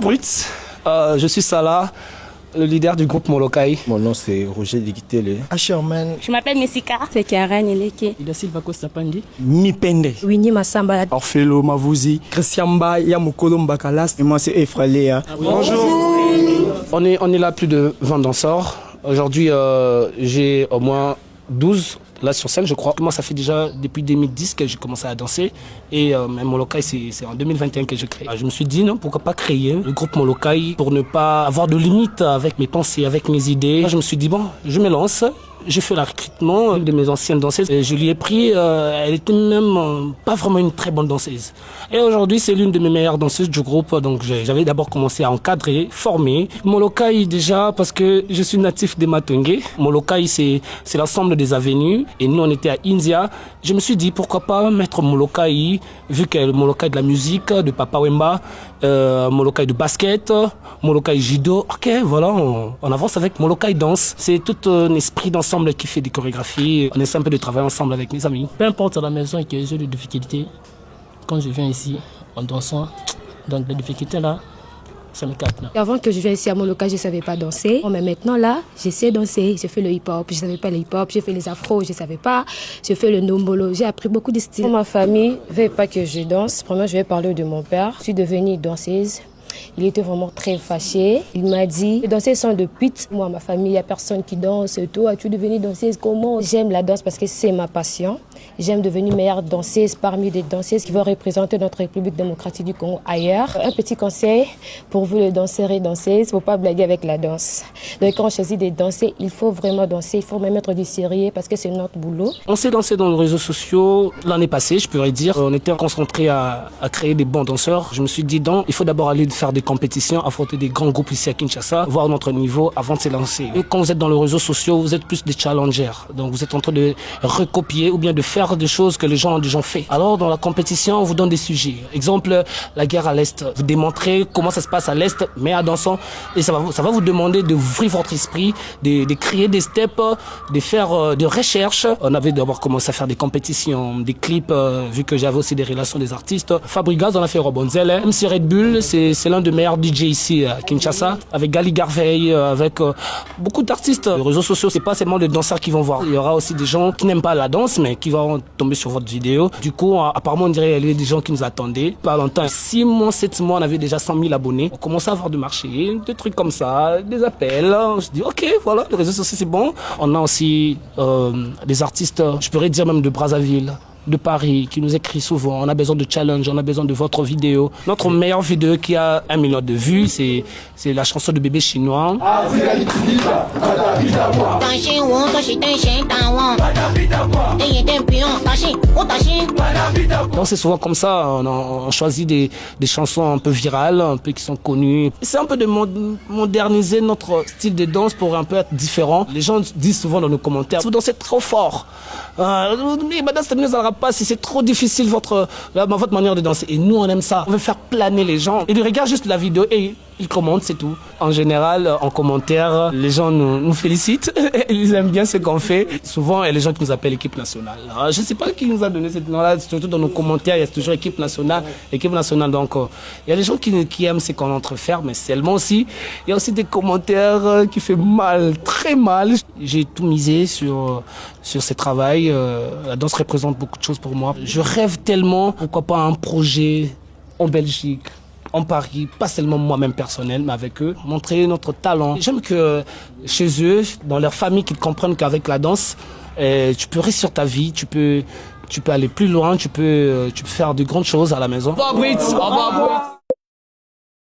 Bonjour Brut, je suis Salah, le leader du groupe Molokai. Mon nom c'est Roger Digitele. Asherman. Je m'appelle Messika. C'est Karen Eleke. Ida Silva Costa Pandi. Mipende. Winnie Massamba. Orphelo Mavouzi. Christiamba Yamukolo Mbakalas. Et moi c'est Efraléa. Bonjour. On est là plus de 20 danseurs. Aujourd'hui j'ai au moins 12 là sur scène je crois. Moi ça fait déjà depuis 2010 que j'ai commencé à danser et même Molokai c'est en 2021 que je crée. Je me suis dit non, pourquoi pas créer le groupe Molokai pour ne pas avoir de limite avec mes pensées, avec mes idées. Je me suis dit bon, je me lance. J'ai fait le recrutement de mes anciennes danseuses et je lui ai pris, elle était même pas vraiment une très bonne danseuse. Et aujourd'hui, c'est l'une de mes meilleures danseuses du groupe. Donc j'avais d'abord commencé à encadrer, former. Molokai déjà parce que je suis natif de Matungé. Molokai c'est l'ensemble des avenues et nous on était à India. Je me suis dit pourquoi pas mettre Molokai, vu que le Molokai de la musique, de Papa Wemba, Molokai de basket, Molokai judo. Ok, voilà, on avance avec Molokai danse. C'est tout un esprit d'ensemble qui fait des chorégraphies. On essaie un peu de travailler ensemble avec mes amis. Peu importe à la maison que j'ai des difficultés, quand je viens ici en dansant, donc les difficultés là, ça me capte. Avant que je vienne ici à Molokai, je ne savais pas danser. Mais maintenant là, je sais danser. J'ai fait le hip-hop, je ne savais pas le hip-hop. J'ai fait les afros, je ne savais pas. J'ai fait le nombolo, j'ai appris beaucoup de styles. Ma famille ne veut pas que je danse. Premièrement, je vais parler de mon père. Je suis devenue danseuse. Il était vraiment très fâché. Il m'a dit, les danseuses sont de pute. Moi, ma famille, il n'y a personne qui danse. Toi, tu es devenue danseuse. Comment? J'aime la danse parce que c'est ma passion. J'aime devenir meilleure danseuse parmi des danseuses qui vont représenter notre République démocratique du Congo ailleurs. Un petit conseil pour vous les danseurs et danseuses, il ne faut pas blaguer avec la danse. Donc quand on choisit de danser, il faut vraiment danser. Il faut même mettre du sérieux parce que c'est notre boulot. On s'est dansé dans les réseaux sociaux l'année passée, je pourrais dire. On était concentrés à créer des bons danseurs. Je me suis dit, il faut d'abord aller faire des compétitions, affronter des grands groupes ici à Kinshasa, voir notre niveau avant de se lancer. Et quand vous êtes dans les réseaux sociaux, vous êtes plus des challengers. Donc vous êtes en train de recopier ou bien de faire des choses que les gens ont déjà fait. Alors dans la compétition, on vous donne des sujets. Exemple, la guerre à l'Est. Vous démontrez comment ça se passe à l'Est, mais à dansant. Et ça va vous demander d'ouvrir votre esprit, de créer des steps, de faire des recherches. On avait d'abord commencé à faire des compétitions, des clips, vu que j'avais aussi des relations des artistes. Fabregas, on a fait Robonzel. MC Red Bull, c'est l'un des meilleurs DJ ici à Kinshasa, avec Gali Garvey, avec beaucoup d'artistes. Les réseaux sociaux, c'est pas seulement les danseurs qui vont voir. Il y aura aussi des gens qui n'aiment pas la danse, mais qui vont tomber sur votre vidéo. Du coup, apparemment, on dirait qu'il y a des gens qui nous attendaient. Pas longtemps, 6 mois, 7 mois, on avait déjà 100 000 abonnés. On commençait à avoir du marché, des trucs comme ça, des appels. On se dit, ok, voilà, les réseaux sociaux, c'est bon. On a aussi des artistes, je pourrais dire même de Brazzaville, de Paris, qui nous écrit souvent. On a besoin de challenge, on a besoin de votre vidéo. Notre meilleure vidéo qui a 1 million de vues, c'est la chanson de Bébé Chinois. Donc c'est souvent comme ça, on choisit des chansons un peu virales, un peu qui sont connues. C'est un peu de moderniser notre style de danse pour un peu être différent. Les gens disent souvent dans nos commentaires, vous dansez trop fort. Mais madame, ça ne nous aidera pas si c'est trop difficile votre manière de danser. Et nous, on aime ça. On veut faire planer les gens. Ils regardent juste la vidéo et ils commentent, c'est tout. En général, en commentaire, les gens nous félicitent. Ils aiment bien ce qu'on fait. Souvent, il y a les gens qui nous appellent équipe nationale. Alors, je ne sais pas qui nous a donné ce nom-là. Surtout dans nos commentaires, il y a toujours équipe nationale. Équipe nationale, donc il y a des gens qui aiment ce qu'on est en train de faire, mais seulement aussi, il y a aussi des commentaires qui font mal, très mal. J'ai tout misé sur ce travail. La danse représente beaucoup de choses pour moi. Je rêve tellement, pourquoi pas un projet en Belgique, en Paris, pas seulement moi-même personnel, mais avec eux, montrer notre talent. J'aime que chez eux, dans leur famille, qu'ils comprennent qu'avec la danse, tu peux réussir ta vie, tu peux aller plus loin, tu peux faire de grandes choses à la maison. Au revoir, Brut. Au revoir, Brut.